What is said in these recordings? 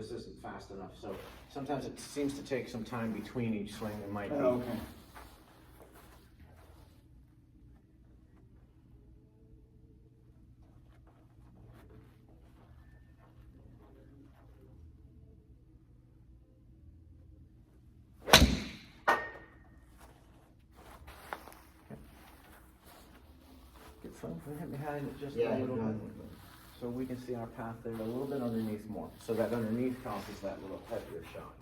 this isn't fast enough. So sometimes it seems to take some time between each swing. It might be. Oh, okay. Get some, hit behind it just Yeah, a little no, bit. So we can see our path there a little bit underneath more. So that underneath causes that little heavier shot.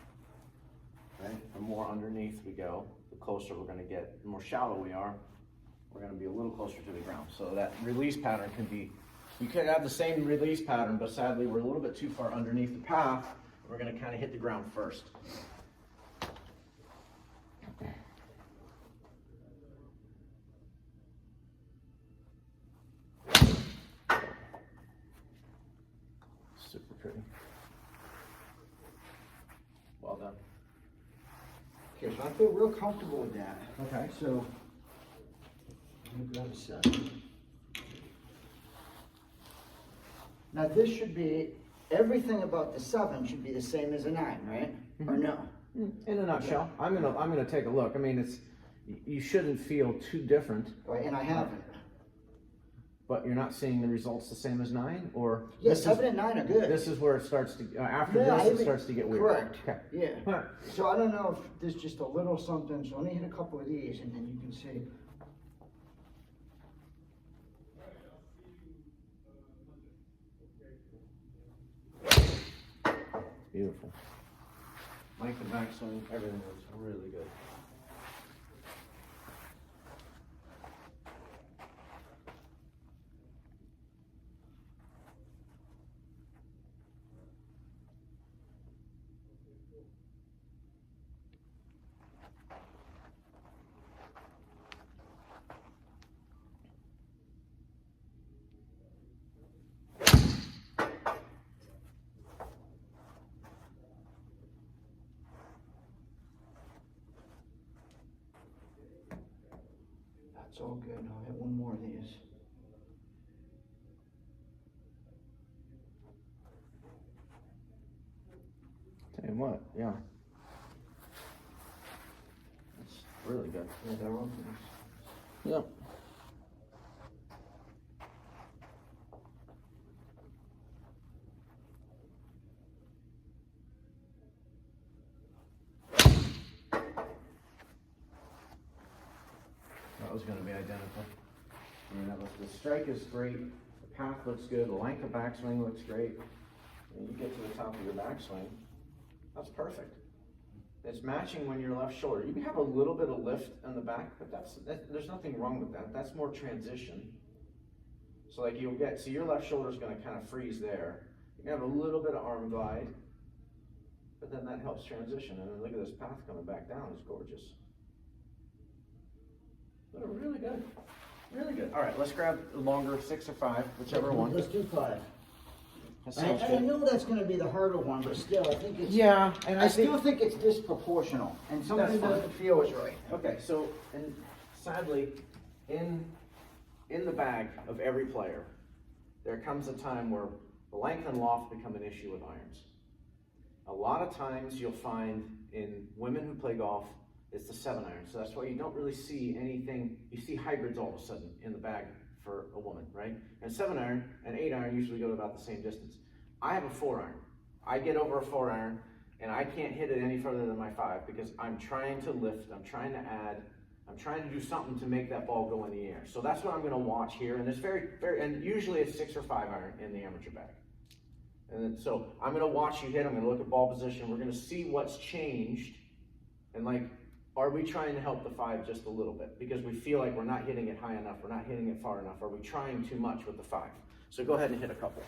Right? The more underneath we go, the closer we're gonna get. The more shallow we are, we're gonna be a little closer to the ground. So that release pattern can be, you could have the same release pattern, but sadly we're a little bit too far underneath the path. We're gonna kind of hit the ground first. Super pretty. Well done. Okay, so I feel real comfortable with that. Okay. So, let me grab a set. Now this should be, everything about the 7 should be the same as a 9, right? Or no? In a nutshell, I'm gonna take a look. I mean, you shouldn't feel too different, Right, and I haven't. but you're not seeing the results the same as 9, or Yeah, this is- 7 and 9 are good. This is where it starts to, after Yeah, I this, it even- starts to get weird. Correct. Okay. Yeah. All right. So I don't know if there's just a little something, so let me hit a couple of these and then you can see. Beautiful. Length and backswing, everything was really good. That's all good. I'll hit one more of these. Tell you what, yeah. That's really good. Yeah, they're all good. Yep. That was going to be identical. I mean, the strike is great, the path looks good, the length of backswing looks great. And you get to the top of your backswing, that's perfect. It's matching when you're left shoulder. You can have a little bit of lift in the back, but there's nothing wrong with that. That's more transition. So like you'll get, so your left shoulder is going to kind of freeze there. You can have a little bit of arm glide, but then that helps transition. And then look at this path coming back down, it's gorgeous. Really good, really good. All right, let's grab a longer 6 or 5, whichever one. Let's do 5. That I sounds good. know that's going to be the harder one, but still, I think it's. Yeah, and I still think it's disproportional, and something That's fine. doesn't feel as right. Okay, so, and sadly, in the bag of every player, there comes a time where the length and loft become an issue with irons. A lot of times you'll find in women who play golf, it's the 7 iron. So that's why you don't really see anything, you see hybrids all of a sudden in the bag for a woman, right? And 7 iron and 8 iron usually go about the same distance. I have a 4 iron. I get over a 4 iron and I can't hit it any further than my 5 because I'm trying to lift, I'm trying to add, I'm trying to do something to make that ball go in the air. So that's what I'm gonna watch here. And it's and usually it's 6 or 5 iron in the amateur bag. And then, so I'm gonna watch you hit, I'm gonna look at ball position, we're gonna see what's changed. And like, are we trying to help the 5 just a little bit? Because we feel like we're not hitting it high enough, we're not hitting it far enough. Are we trying too much with the 5? So go ahead and hit a couple.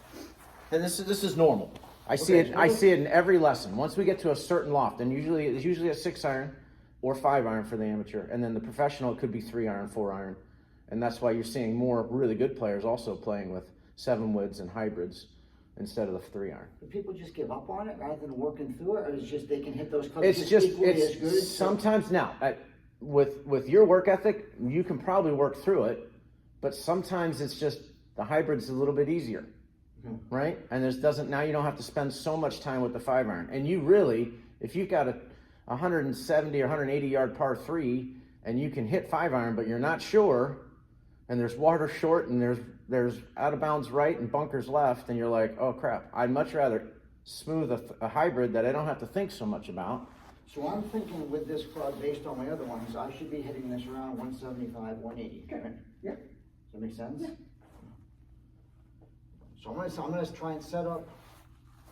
And this is normal. I see it in every lesson. Once we get to a certain loft, and it's usually a 6 iron or 5 iron for the amateur, and then the professional it could be 3 iron, 4 iron. And that's why you're seeing more really good players also playing with 7 woods and hybrids instead of the 3 iron. Do people just give up on it rather than working through it, or it's just they can hit those clubs It's just equally as good? sometimes now with your work ethic, you can probably work through it, but sometimes it's just the hybrid's a little bit easier. right? And now you don't have to spend so much time with the 5-iron. And you really, if you've got a 170 or 180 yard par 3 and you can hit 5-iron, but you're not sure, and there's water short and there's out of bounds right and bunkers left, and you're like, oh crap, I'd much rather smooth a hybrid that I don't have to think so much about. So I'm thinking with this club, based on my other ones, I should be hitting this around 175, 180. Okay. Right? Yeah. Does that make sense? Yeah. So I'm gonna try and set up.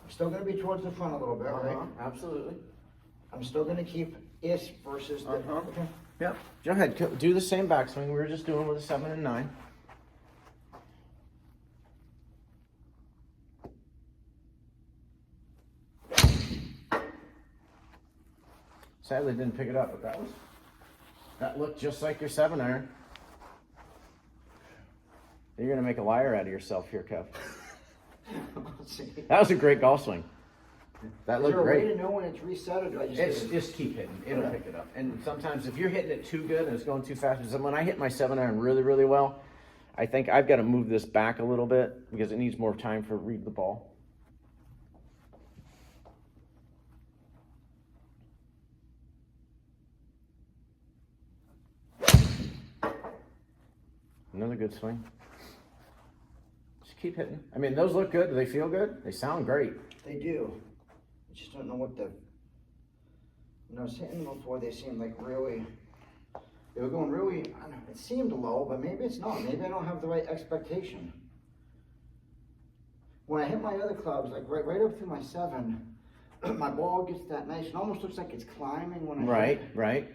I'm still gonna be towards the front a little bit, right? Absolutely. I'm still gonna keep ish versus the. Okay. Yep. Go ahead. Do the same backswing we were just doing with a 7 and 9. Sadly, didn't pick it up, but that looked just like your 7-iron. You're gonna make a liar out of yourself here, Kev. That was a great golf swing. That looked great. Is there a way to know when it's reset, or do I Just keep hitting. It'll pick it up. And sometimes if you're hitting it too good and it's going too fast, because when I hit my 7-iron really, really well, I think I've got to move this back a little bit because it needs more time for read the ball. Another good swing. Just keep hitting. I mean, those look good. Do they feel good? They sound great. They do. I just don't know what the. When I was hitting them before, they seemed like really. They were going really. I don't know. It seemed low, but maybe it's not. Maybe I don't have the right expectation. When I hit my other clubs, like right up through my 7, my ball gets that nice. It almost looks like it's climbing when I hit it. Right.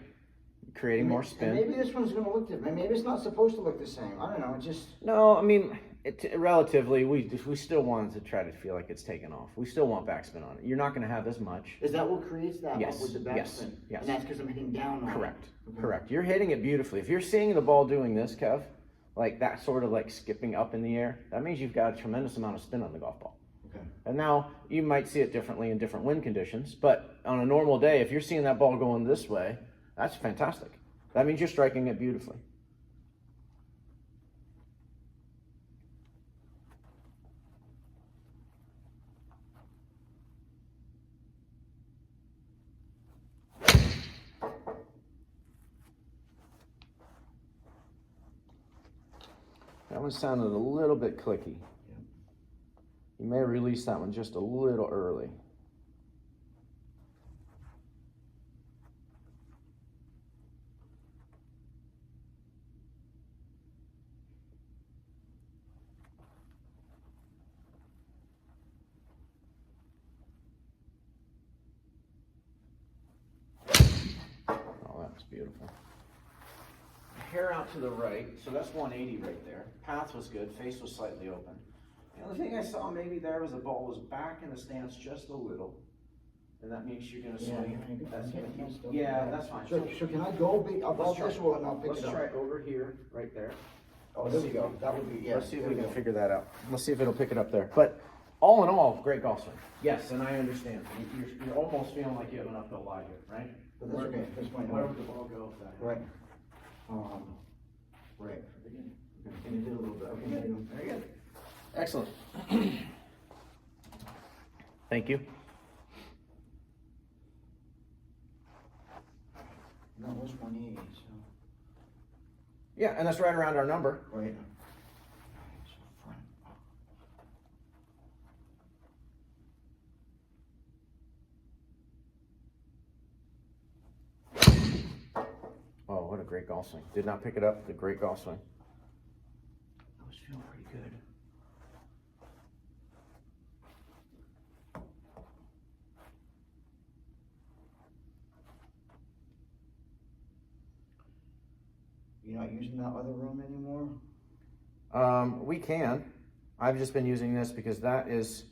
Creating more spin. And maybe this one's going to look different. Maybe it's not supposed to look the same. I don't know. It just. No, I mean, relatively, we still want to try to feel like it's taken off. We still want backspin on it. You're not going to have as much. Is that what creates that Yes, with the backspin? yes. And that's because I'm hitting down on Correct. it. Okay. Correct. You're hitting it beautifully. If you're seeing the ball doing this, Kev, like that sort of like skipping up in the air, that means you've got a tremendous amount of spin on the golf ball. Okay. And now you might see it differently in different wind conditions, but on a normal day, if you're seeing that ball going this way, that's fantastic. That means you're striking it beautifully. That one sounded a little bit clicky. You may release that one just a little early. Beautiful. Hair out to the right, so that's 180 right there. Path was good, face was slightly open. The only thing I saw maybe there was the ball was back in the stance just a little. And that means you're going to swing it. That's that's fine. So can I go above this wall and I'll pick Let's it up? try over here, right there. Oh, there we go. That would be, yeah. Let's see if we can figure that out. Let's see if it'll pick it up there. But all in all, great golf swing. Yes, and I understand. You're almost feeling like you have an uphill lie here, right? But that's okay. That's fine. Where would the ball go with that? Right. Right. Can you do a little bit? Okay, very good. Excellent. Thank you. That was 180, so. Yeah, and that's right around our number. Right. Oh, what a great golf swing. Did not pick it up, the great golf swing. I was feeling pretty good. You're not using that other room anymore? We can. I've just been using this because that is,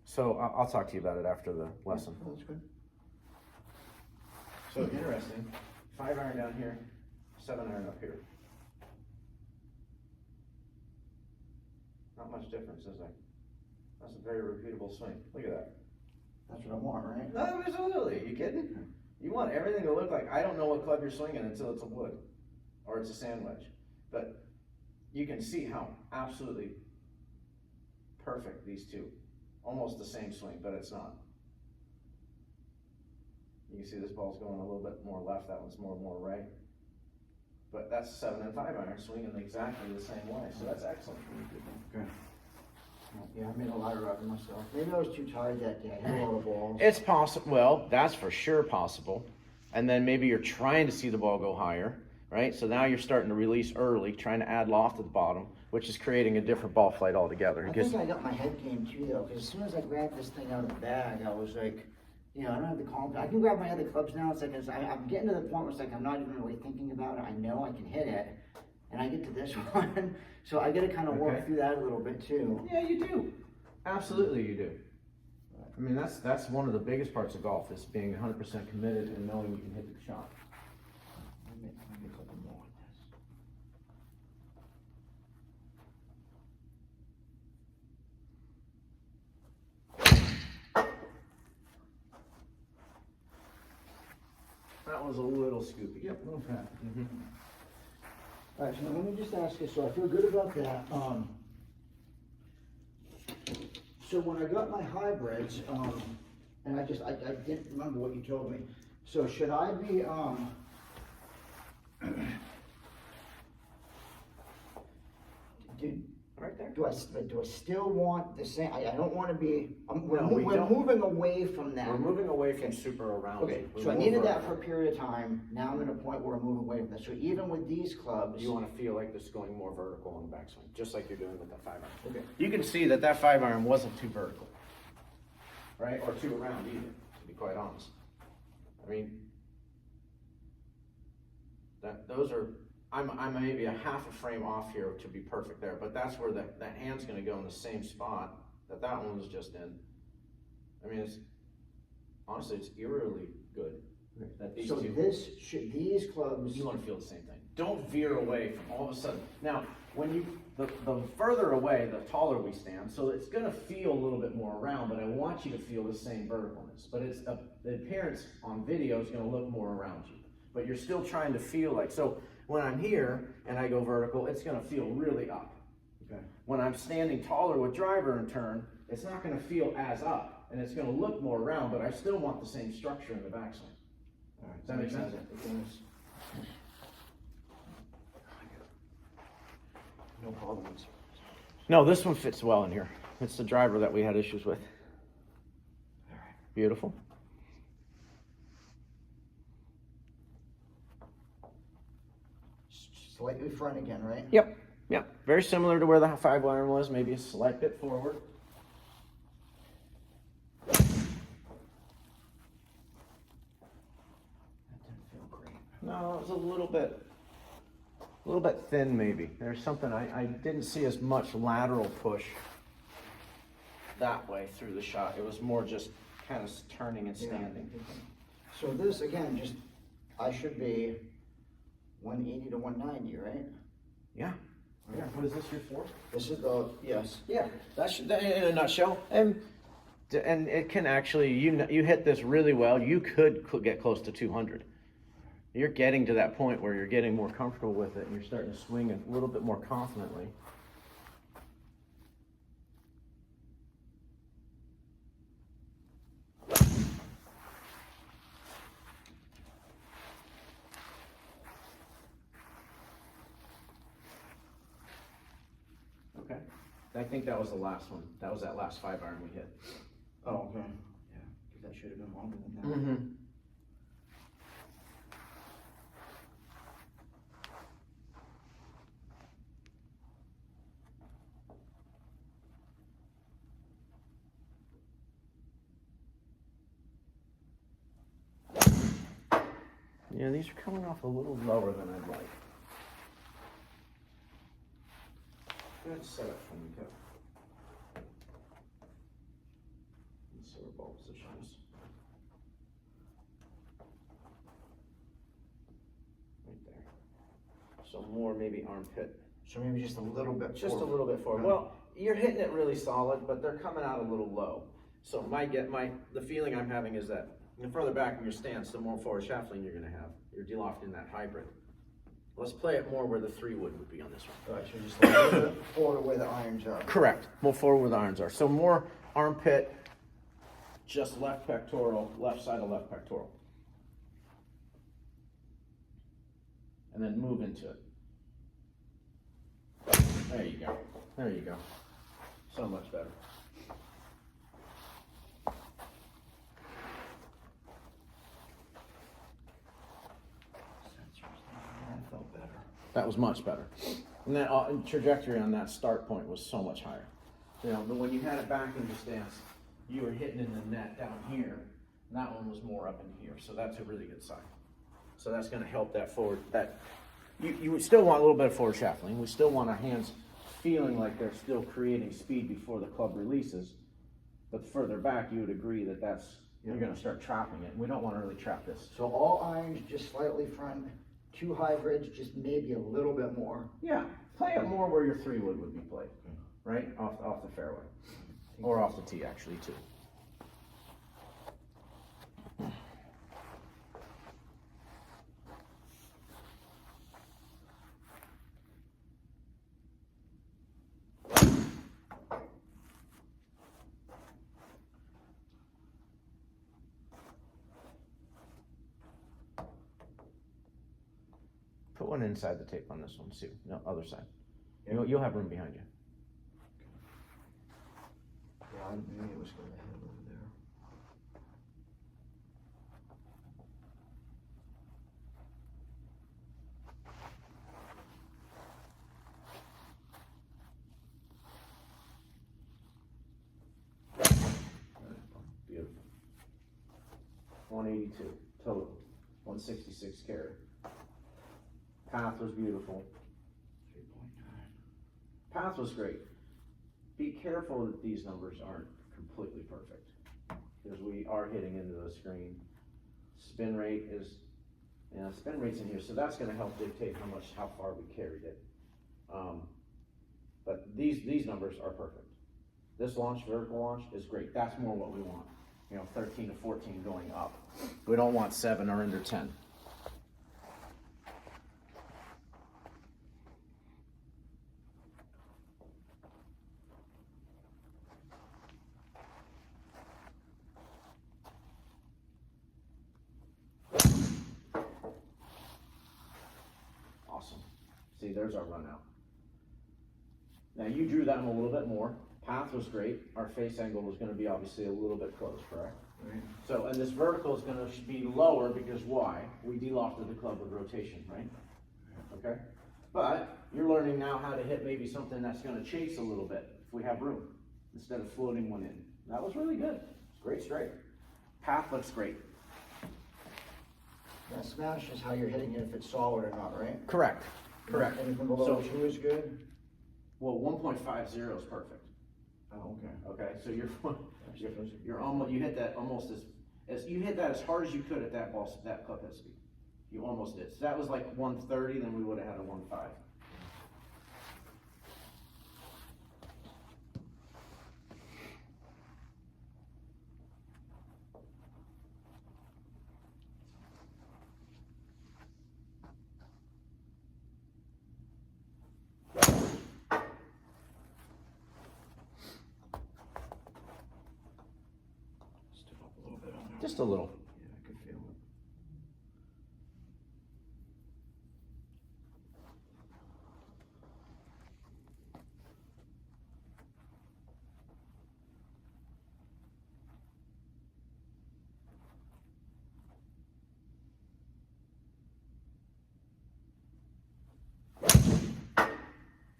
so I'll talk to you about it after the lesson. Oh, that's good. So interesting. 5-iron down here, 7-iron up here. Not much difference, is there? That's a very repeatable swing. Look at that. That's what I want, right? No, absolutely. Are you kidding? You want everything to look like, I don't know what club you're swinging until it's a wood or it's a sand wedge. But you can see how absolutely perfect, these two. Almost the same swing, but it's not. You can see this ball's going a little bit more left, that one's more right. But that's a 7 and 5 iron swinging exactly the same way, so that's excellent. Okay. Yeah, I made a lot of it myself. Maybe I was too tired that day. I hit a lot of balls. It's possible, well, that's for sure possible. And then maybe you're trying to see the ball go higher, right? So now you're starting to release early, trying to add loft at the bottom, which is creating a different ball flight altogether. I think I got my head game too, though, because as soon as I grabbed this thing out of the bag, I was like, you know, I don't have the confidence. I can grab my other clubs now. It's like I'm getting to the point where it's like I'm not even really thinking about it. I know I can hit it, and I get to this one, so I got to kind of work through that a little bit too. Yeah, you do. Absolutely, you do. I mean, that's one of the biggest parts of golf is being 100% committed and knowing you can hit the shot. Maybe a couple more with That was a little scoopy. Yep, a little fat. All right, so let me just ask you, so I feel good about that. So when I got my hybrids, and I didn't remember what you told me. So should I be, Right there. do I still want the same, I don't want to be, we're No, we don't. moving away from that. We're moving away from super around. Okay, We're so I more needed that vertical. for a period of time, now I'm at a point where I'm moving away from that. So even with these clubs. You want to feel like this is going more vertical on the backswing, just like you're doing with that 5 iron. Okay. You can see that that 5 iron wasn't too vertical, right? Or too around either, to be quite honest. I mean, those are, I'm maybe a half a frame off here to be perfect there, but that's where that hand's going to go in the same spot that one was just in. I mean, honestly, it's eerily good. That these So two, these clubs. you want to feel the same thing. Don't veer away from all of a sudden. Now, when the further away, the taller we stand, so it's going to feel a little bit more around, but I want you to feel the same verticalness. But the appearance on video is going to look more around you. But you're still trying to feel like, so when I'm here and I go vertical, it's going to feel really up. Okay. When I'm standing taller with driver and turn, it's not going to feel as up, and it's going to look more around, but I still want the same structure in the backswing. All right, Does that make sense? No problems. No, this one fits well in here. It's the driver that we had issues with. All right. Beautiful. Slightly front again, right? Yep. Yep. Very similar to where the 5 iron was, maybe a slight bit forward. That didn't feel great. No, it was a little bit thin maybe. There's something, I didn't see as much lateral push that way through the shot. It was more just kind of turning and standing. So this, again, just, I should be 180 to 190, right? Yeah. Yeah. What is this your for? This is the, yes. Yeah. That's in a nutshell. And it can actually, you hit this really well. You could get close to 200. You're getting to that point where you're getting more comfortable with it and you're starting to swing a little bit more confidently. Okay. I think that was the last one. That was that last 5 iron we hit. Oh, okay. Yeah, because that should have been longer than that. Mm-hmm. Yeah, these are coming off a little lower than I'd like. Good setup for me, Kevin. Let's see where ball position is. Right there. So more maybe armpit. So maybe just a little bit Just a forward. little bit forward. Yeah. Well, you're hitting it really solid, but they're coming out a little low. So the feeling I'm having is that the further back in your stance, the more forward shaft lean you're going to have. You're delofting that hybrid. Let's play it more where the 3 wood be on this one. Alright, so just a little bit forward where the irons are. Correct. More forward where the irons are. So more armpit, just left pectoral, left side of left pectoral. And then move into it. There you go. There you go. So much better. That felt better. That was much better. And that trajectory on that start point was so much higher. You know, but when you had it back in the stance, you were hitting in the net down here, and that one was more up in here. So that's a really good sign. So that's going to help that forward. That you would still want a little bit of forward shuffling. We still want our hands feeling like they're still creating speed before the club releases. But further back, you would agree that you're going to start trapping it. And we don't want to really trap this. So all irons just slightly front, 2 hybrids, just maybe a little bit more. Yeah, play it more where your 3 wood be played, right? Off the fairway. Or off the tee, actually, too. Put one inside the tape on this one, see, no, other side. You'll have room behind you. Yeah, I knew it was going to head over there. Beautiful. 182 total, 166 carry. Path was beautiful. 3.9. Path was great. Be careful that these numbers aren't completely perfect, because we are hitting into the screen. Spin rate is, spin rate's in here, so that's going to help dictate how far we carried it. But these numbers are perfect. This launch, vertical launch, is great. That's more what we want. 13 to 14 going up. We don't want 7 or under 10. Awesome. See, there's our run out. Now you drew that one a little bit more. Path was great. Our face angle was going to be obviously a little bit close, correct? Right. So, and this vertical is going to be lower because why? We delofted the club with rotation, right? Okay? But you're learning now how to hit maybe something that's going to chase a little bit if we have room instead of floating one in. That was really good. It's great straight. Path looks great. That smash is how you're hitting it, if it's solid or not, right? Correct. Correct. Anything below So- 2 is good? Well, 1.50 is perfect. Oh, okay. Okay, so you're almost, you hit that almost as you hit that as hard as you could at that club head speed. You almost did. So that was like 130, then we would have had a 1.5. Step up a little bit on that. Just a little. Yeah, I could feel it.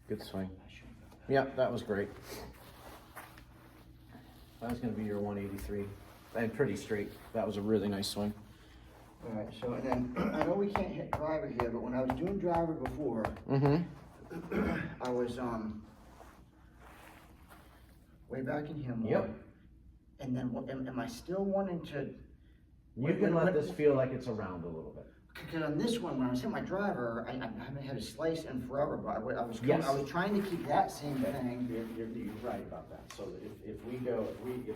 Good swing. I should have got that. Yeah, that was great. That was going to be your 183, and pretty straight. That was a really nice swing. All right, so and then I know we can't hit driver here, but when I was doing driver before, Mm-hmm. I was way back in Hemlock. Yep. And then am I still wanting to? You can let this feel like it's around a little bit. Because on this one, when I was hitting my driver, I haven't had a slice in forever, but Yes. I was trying to keep that same thing. You're right about that. So if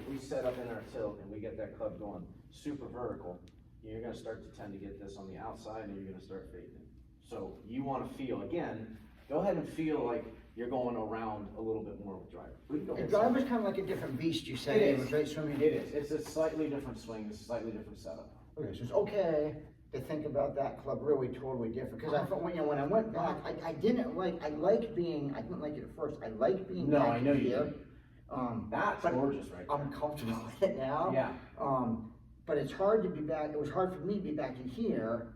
we set up in our tilt and we get that club going super vertical, you're going to start to tend to get this on the outside, and you're going to start fading. So you wanna feel, again, go ahead and feel like you're going around a little bit more with driver. We can go The ahead and driver's kind of like a different beast, you say, It is. right swimming. It is, it's a slightly different swing, it's a slightly different setup. Okay, so it's okay to think about that club really totally different, because I thought, when, you know, when I went back, I didn't like it at first, I like being No, back I know you here. did. That's but gorgeous right there. I'm comfortable with it now. Yeah. But it's hard to be back, it was hard for me to be back in here.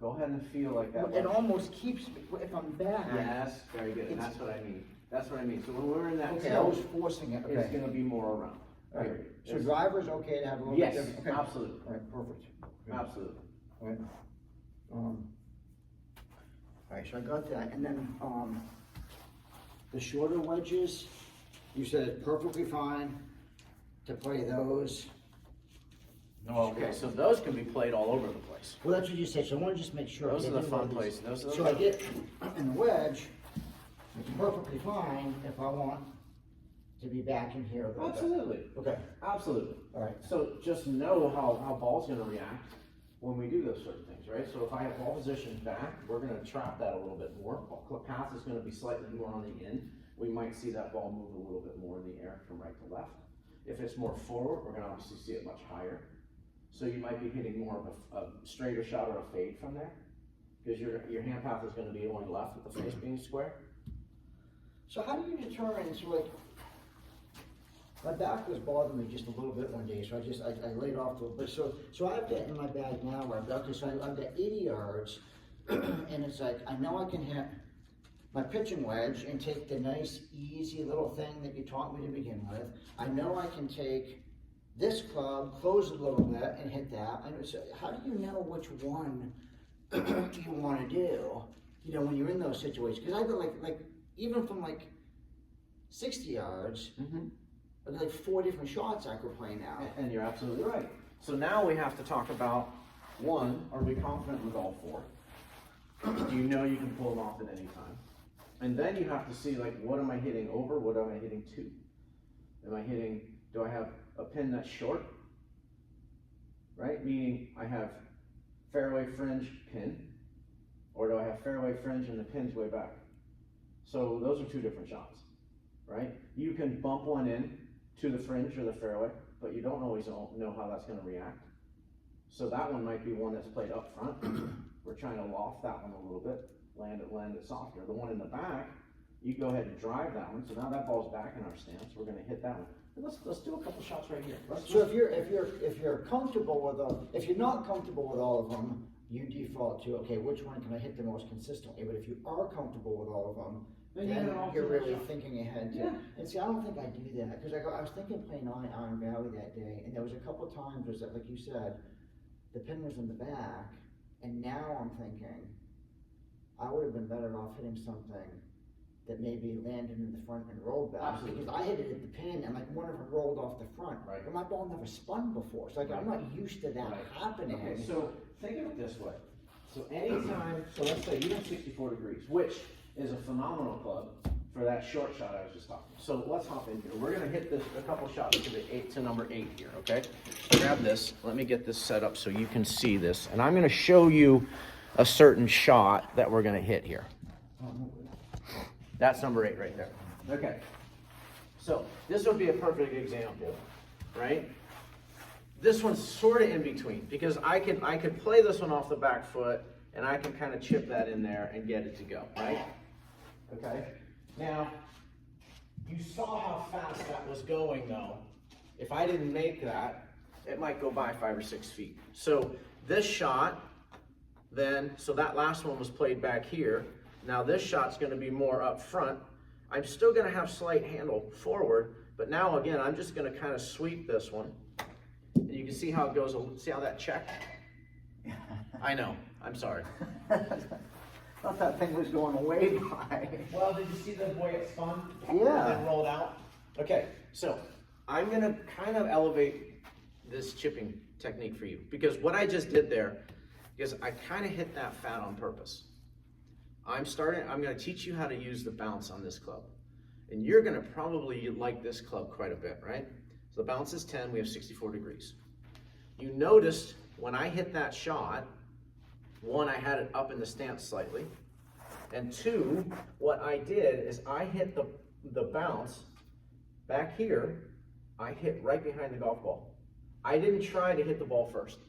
Go ahead and feel like that. It almost keeps me, if I'm back. Yes, very good, and that's what I mean. That's what I mean. So when we're in that Okay, I was tilt, forcing it, it's okay. gonna be more around. Alright, Period. so It's- driver's okay to have a little bit Yes, different? Okay. absolutely, Alright, perfect. absolutely. Alright, alright, so I got that, and then, the shorter wedges, you said it's perfectly fine to play those. Okay, so those can be played all over the place. Well, that's what you said, so I wanna just make sure. Those I are the didn't fun know these. places. Those So I get in the wedge, it's perfectly fine if I want to be back in here a little bit. Absolutely, Okay, absolutely. alright, So just know how ball's gonna react when we do those certain things, right? So if I have ball position back, we're gonna trap that a little bit more. Path is gonna be slightly more on the in. We might see that ball move a little bit more in the air from right to left. If it's more forward, we're gonna obviously see it much higher. So you might be hitting more of a straighter shot or a fade from there, because your hand path is gonna be going left with the face being square. so how do you determine, so like, my back was bothering me just a little bit one day, so I laid off a little bit, so I've got in my bag now, where I've got this, I've got 80 yards, and it's like, I know I can hit my pitching wedge and take the nice, easy little thing that you taught me to begin with. I know I can take this club, close a little bit, and hit that. So how do you know which one you wanna do, you know, when you're in those situations? Because I go like, even from like 60 yards, there's like 4 different shots I could play now. And you're absolutely right. So now we have to talk about, one, are we confident with all 4? Do you know you can pull them off at any time? And then you have to see, like, what am I hitting over, what am I hitting to? Do I have a pin that's short? Right, meaning I have fairway fringe pin, or do I have fairway fringe and the pin's way back? So those are 2 different shots, right? You can bump one in to the fringe or the fairway, but you don't always know how that's gonna react. So that one might be one that's played up front. We're trying to loft that one a little bit, land it softer. The one in the back, you go ahead and drive that one, so now that ball's back in our stance, we're gonna hit that one. But let's do a couple shots right here. So if you're comfortable with if you're not comfortable with all of them, you default to, okay, which one can I hit the most consistently? But if you are comfortable with all of them, Then then you gotta you're alternate really shot. thinking ahead to. Yeah. And see, I don't think I do that, because I was thinking playing on Iron Valley that day, and there was a couple times was that, like you said, the pin was in the back, and now I'm thinking, I would have been better off hitting something that maybe landed in the front and rolled back. Absolutely. Because I hit it at the pin, and like one of them rolled off the front. Right. But my ball never spun before, so like I'm not used to that Right. happening. Okay, so think of it this way. So anytime, so let's say you have 64 degrees, which is a phenomenal club for that short shot I was just talking. So let's hop in here. We're gonna hit this a couple shots to number 8 here, okay? So grab this. Let me get this set up so you can see this, and I'm gonna show you a certain shot that we're gonna hit here. That's number 8 right there. Okay. So this would be a perfect example, right? This one's sort of in between, because I could play this one off the back foot, and I can kind of chip that in there and get it to go, right? Okay. Now, you saw how fast that was going, though. If I didn't make that, it might go by 5 or 6 feet. So this shot, then, so that last one was played back here. Now this shot's gonna be more up front. I'm still gonna have slight handle forward, but now again, I'm just gonna kind of sweep this one. And you can see how it goes, see how that checked? I know, I'm sorry. Thought that thing was going way by. Well, did you see the way it spun? Yeah. And then rolled out? Okay, so I'm gonna kind of elevate this chipping technique for you, because what I just did there is I kind of hit that fat on purpose. I'm gonna teach you how to use the bounce on this club. And you're gonna probably like this club quite a bit, right? So the bounce is 10, we have 64 degrees. You noticed when I hit that shot, One, I had it up in the stance slightly. And two, what I did is I hit the bounce back here, I hit right behind the golf ball. I didn't try to hit the ball first.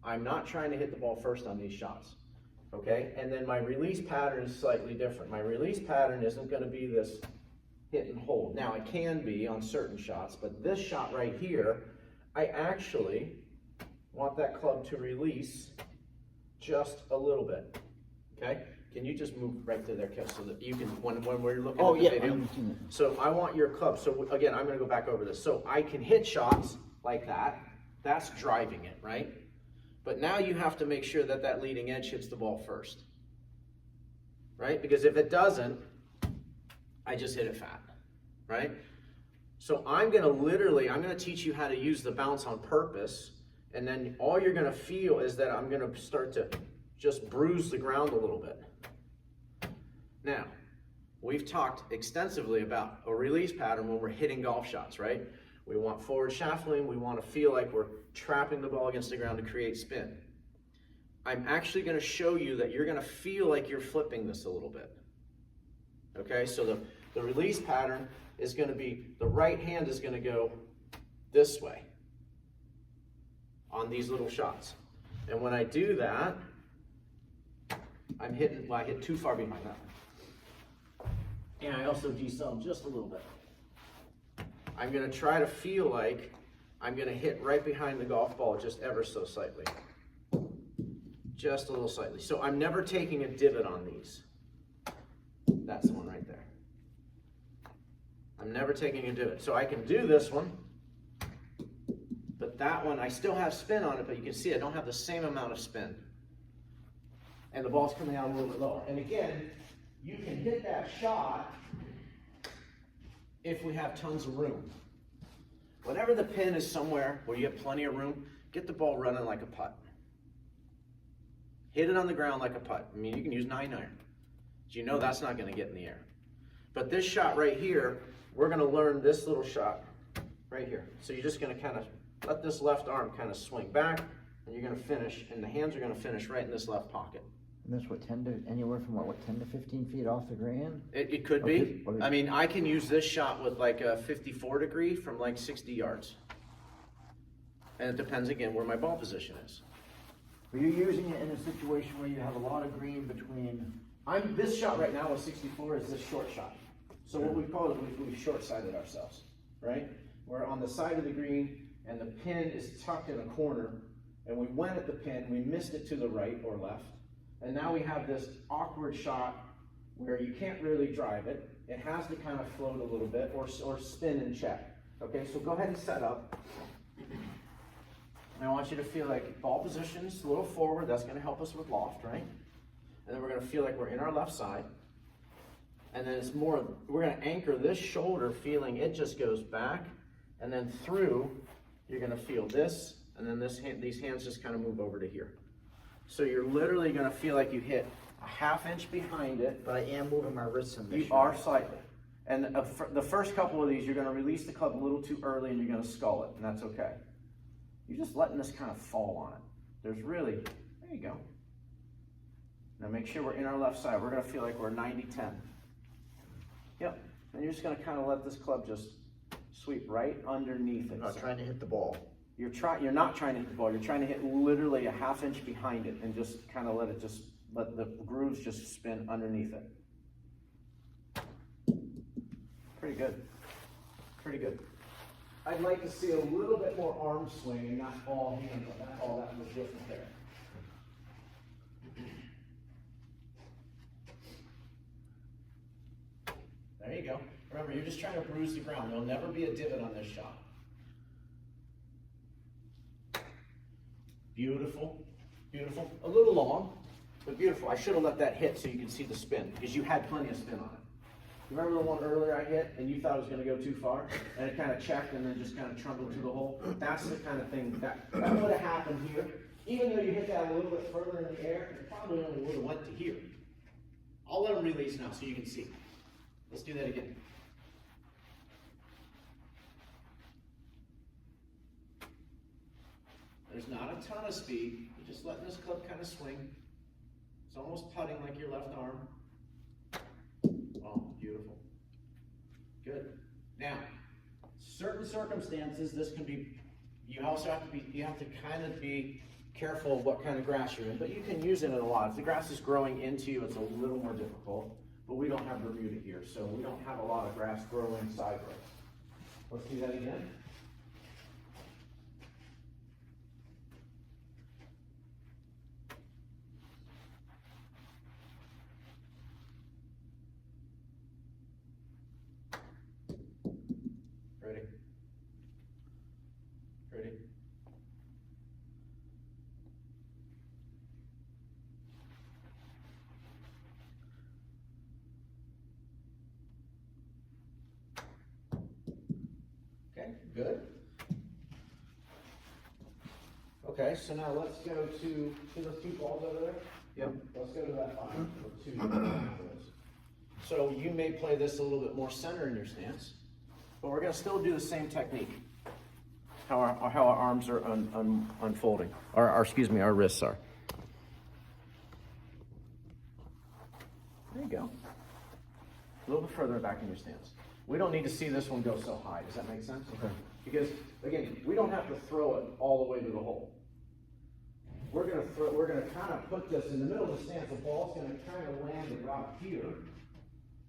I'm not trying to hit the ball first on these shots, okay? And then my release pattern is slightly different. My release pattern isn't gonna be this hit and hold. Now, it can be on certain shots, but this shot right here, I actually want that club to release just a little bit, okay? Can you just move right to there, Kev, so that you can, when we're looking at the video. So I want your club, so again, I'm gonna go back over this. So I can hit shots like that, that's driving it, right? But now you have to make sure that that leading edge hits the ball first, right? Because if it doesn't, I just hit it fat, right? So I'm gonna teach you how to use the bounce on purpose, and then all you're gonna feel is that I'm gonna start to just bruise the ground a little bit. Now, we've talked extensively about a release pattern when we're hitting golf shots, right? We want forward shaft lean, we want to feel like we're trapping the ball against the ground to create spin. I'm actually going to show you that you're going to feel like you're flipping this a little bit. Okay, so the release pattern is going to be, the right hand is going to go this way on these little shots. And when I do that, I'm hitting, well, I hit too far behind that one. And I also decel just a little bit. I'm gonna try to feel like I'm gonna hit right behind the golf ball just ever so slightly. Just a little slightly. So I'm never taking a divot on these. That's the one right there. I'm never taking a divot. So I can do this one, but that one, I still have spin on it, but you can see I don't have the same amount of spin. And the ball's coming out a little bit lower. And again, you can hit that shot if we have tons of room. Whenever the pin is somewhere where you have plenty of room, get the ball running like a putt. Hit it on the ground like a putt. I mean, you can use 9-iron. But you know that's not gonna get in the air. But this shot right here, we're gonna learn this little shot right here. So you're just gonna kind of let this left arm kind of swing back, and you're gonna finish, and the hands are gonna finish right in this left pocket. And that's what, anywhere from what, 10 to 15 feet off the green? It could be. I mean, I can use this shot with like a 54 degree from like 60 yards. And it depends again where my ball position is. Are you using it in a situation where you have a lot of green between? This shot right now with 64 is this short shot. So what we've called is we've short-sided ourselves, right? We're on the side of the green and the pin is tucked in a corner, and we went at the pin, we missed it to the right or left. And now we have this awkward shot where you can't really drive it. It has to kind of float a little bit or spin and check. Okay, so go ahead and set up. And I want you to feel like ball positions a little forward. That's going to help us with loft, right? And then we're going to feel like we're in our left side. And then it's more, we're going to anchor this shoulder feeling it just goes back. And then through, you're going to feel this. And then these hands just kind of move over to here. So you're literally going to feel like you hit a ½ inch behind it. But I am moving my wrists in this. You are slightly. And the first couple of these, you're going to release the club a little too early and you're going to scull it, and that's okay. You're just letting this kind of fall on it. There's really, there you go. Now make sure we're in our left side. We're going to feel like we're 90-10. Yep. And you're just going to kind of let this club just sweep right underneath it. I'm not trying to hit the ball. You're not trying to hit the ball. You're trying to hit literally a ½ inch behind it and just kind of let the grooves just spin underneath it. Pretty good. Pretty good. I'd like to see a little bit more arm swing and not all hands. That's all that was different there. There you go. Remember, you're just trying to bruise the ground. There'll never be a divot on this shot. Beautiful, beautiful. A little long, but beautiful. I should have let that hit so you can see the spin, because you had plenty of spin on it. Remember the one earlier I hit and you thought it was going to go too far? And it kind of checked and then just kind of trundled to the hole? That's the kind of thing that would have happened here. Even though you hit that a little bit further in the air, it probably only would have went to here. I'll let them release now so you can see. Let's do that again. There's not a ton of speed. You're just letting this club kind of swing. It's almost putting like your left arm. Oh, beautiful. Good. Now, certain circumstances, this can be, you also have to kind of be careful of what kind of grass you're in, but you can use it in a lot. If the grass is growing into you, it's a little more difficult, but we don't have Bermuda here, so we don't have a lot of grass growing sideways. Let's do that again. Ready? Ready? Okay, good. Okay, so now let's go to, see those two balls over there? Yep. Let's go to that 5 or 2. So you may play this a little bit more center in your stance, but we're gonna still do the same technique. How our arms are unfolding, excuse me, our wrists are. There you go. A little bit further back in your stance. We don't need to see this one go so high. Does that make sense? Okay. Because again, we don't have to throw it all the way to the hole. We're gonna kind of put this in the middle of the stance. The ball's gonna kind of land about here,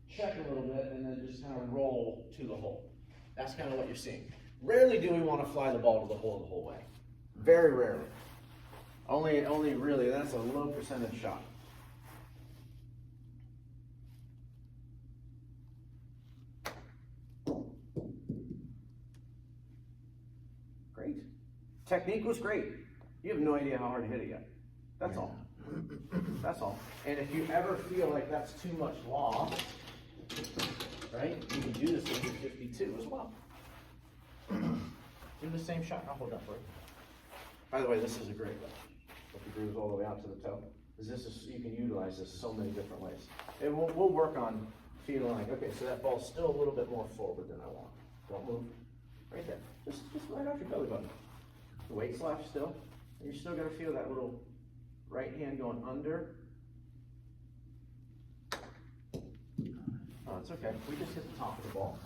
check a little bit, and then just kind of roll to the hole. That's kind of what you're seeing. Rarely do we want to fly the ball to the hole the whole way. Very rarely. Only really, that's a low percentage shot. Great. Technique was great. You have no idea how hard to hit it yet. That's all. That's all. And if you ever feel like that's too much loft, right, you can do this with your 52 as well. Do the same shot. I'll hold that for you. By the way, this is a great way. If the groove's all the way out to the toe, because this is, you can utilize this so many different ways. And we'll work on feeling like, okay, so that ball's still a little bit more forward than I want. Don't move. Right there. Just right off your belly button. The weight's left still. And you're still gonna feel that little right hand going under. Oh, it's okay. We just hit the top of the ball.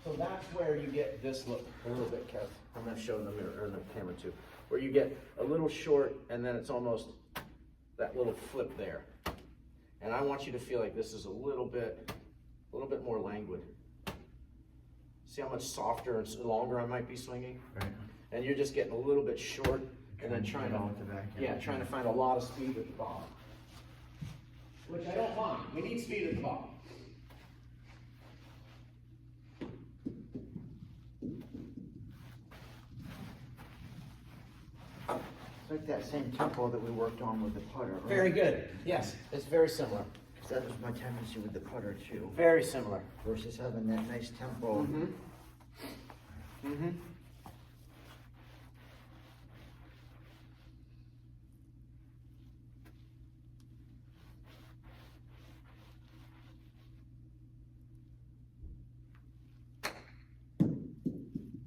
So that's where you get this look a little bit, Kev. I'm gonna show in the mirror or in the camera too. Where you get a little short and then it's almost that little flip there. And I want you to feel like this is a little bit more languid. See how much softer and longer I might be swinging? Right. And you're just getting a little bit short and then trying to find a lot of speed at the bottom. Which I don't mind. We need speed at the bottom. It's like that same tempo that we worked on with the putter, right? Very good. Yes, it's very similar. 'Cause that was my tendency with the putter too. Very similar. Versus having that nice tempo. Mm-hmm. Mm-hmm.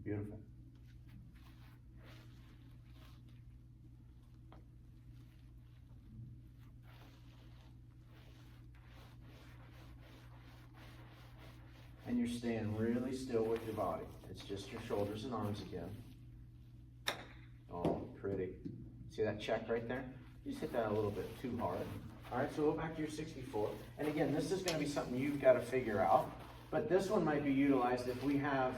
Beautiful. And you're staying really still with your body. It's just your shoulders and arms again. Oh, pretty. See that check right there? You just hit that a little bit too hard. All right, so go back to your 64. And again, this is gonna be something you've gotta figure out. But this one might be utilized if we have,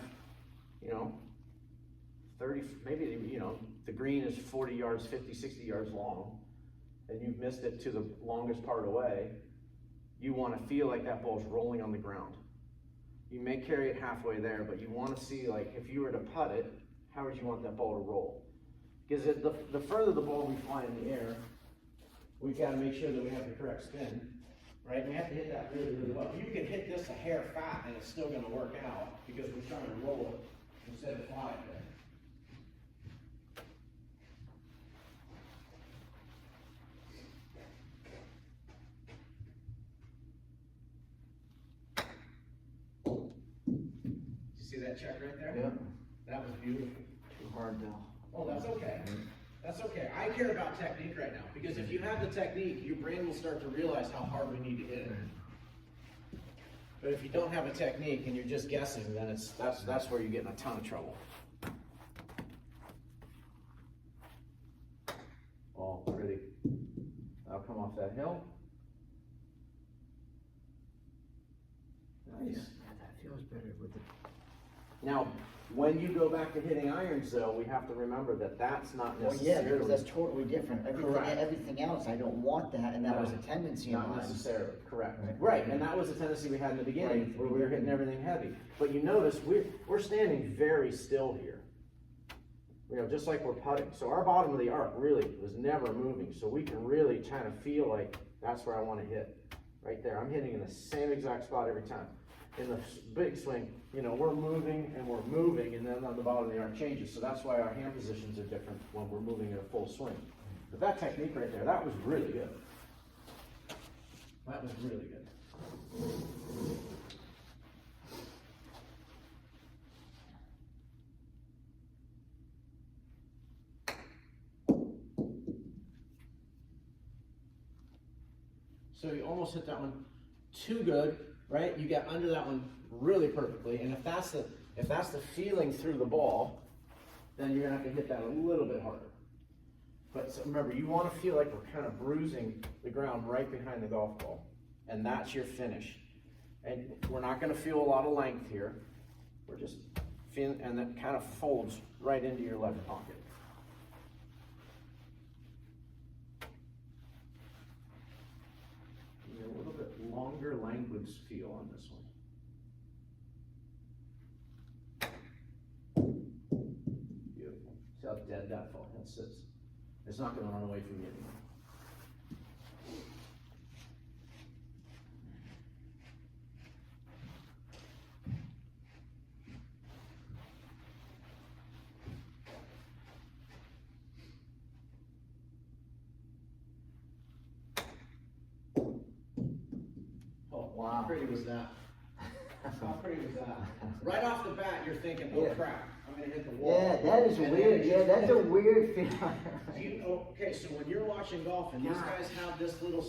30, maybe, the green is 40 yards, 50, 60 yards long, and you've missed it to the longest part away. You wanna feel like that ball's rolling on the ground. You may carry it halfway there, but you want to see, like, if you were to putt it, how would you want that ball to roll? Because the further the ball we fly in the air, we've got to make sure that we have the correct spin, right? We have to hit that really, really well. You can hit this a hair fat and it's still going to work out because we're trying to roll it instead of fly it there. See that check right there? Yep. That was beautiful. Too hard though. Oh, that's okay. That's okay. I care about technique right now, because if you have the technique, your brain will start to realize how hard we need to hit it. But if you don't have a technique and you're just guessing, then that's where you get in a ton of trouble. Ball ready. I'll come off that hill. Nice. Yeah, that feels better with the. Now, when you go back to hitting irons, though, we have to remember that that's not Well, yeah, necessarily. because that's totally different. Correct. Everything else, I don't want that, and that was a tendency of Not mine. necessarily, correct. Right. Right, and that was a tendency we had in the beginning, Right. where we were hitting everything heavy. But you notice, we're standing very still here. You know, just like we're putting. So our bottom of the arc really was never moving, so we can really kind of feel like that's where I want to hit. Right there, I'm hitting in the same exact spot every time. In the big swing, you know, we're moving, and then on the bottom of the arc changes. So that's why our hand positions are different when we're moving at a full swing. But that technique right there, that was really good. That was really good. So you almost hit that one too good, right? You got under that one really perfectly, and if that's the feeling through the ball, then you're gonna have to hit that a little bit harder. But so remember, you want to feel like we're kind of bruising the ground right behind the golf ball, and that's your finish. And we're not going to feel a lot of length here. We're just feeling, and that kind of folds right into your left pocket. A little bit longer language feel on this one. Beautiful. See how dead that fall? That sits. It's not going to run away from you anymore. Oh, Wow. How pretty was that? How pretty was that? Right off the bat, you're thinking, oh Yeah. crap, I'm going to hit the wall. Yeah, that is And then weird. it Yeah, just that's a goes- weird feeling. Okay, so when you're watching golf and these guys have this little